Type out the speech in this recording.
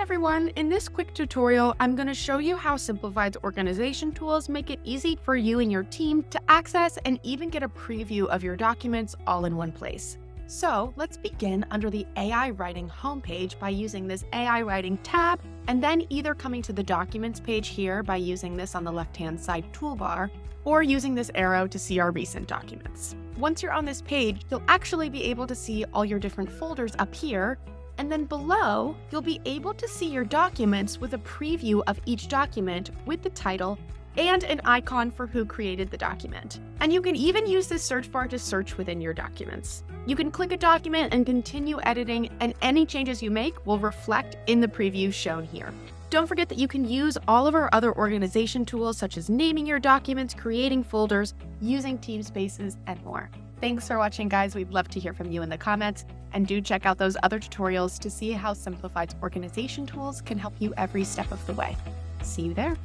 everyone, in this quick tutorial, I'm going to show you how Simplified's organization tools make it easy for you and your team to access and even get a preview of your documents all in one place. So let's begin under the AI Writing homepage by using this AI Writing tab, and then either coming to the Documents page here by using this on the left-hand side toolbar, or using this arrow to see our recent documents. Once you're on this page, you'll actually be able to see all your different folders up here, and then below, you'll be able to see your documents with a preview of each document with the title and an icon for who created the document. And you can even use this search bar to search within your documents. You can click a document and continue editing, and any changes you make will reflect in the preview shown here. Don't forget that you can use all of our other organization tools such as naming your documents, creating folders, using team spaces, and more. Thanks for watching, guys. We'd love to hear from you in the comments, and do check out those other tutorials to see how Simplified's organization tools can help you every step of the way. See you there.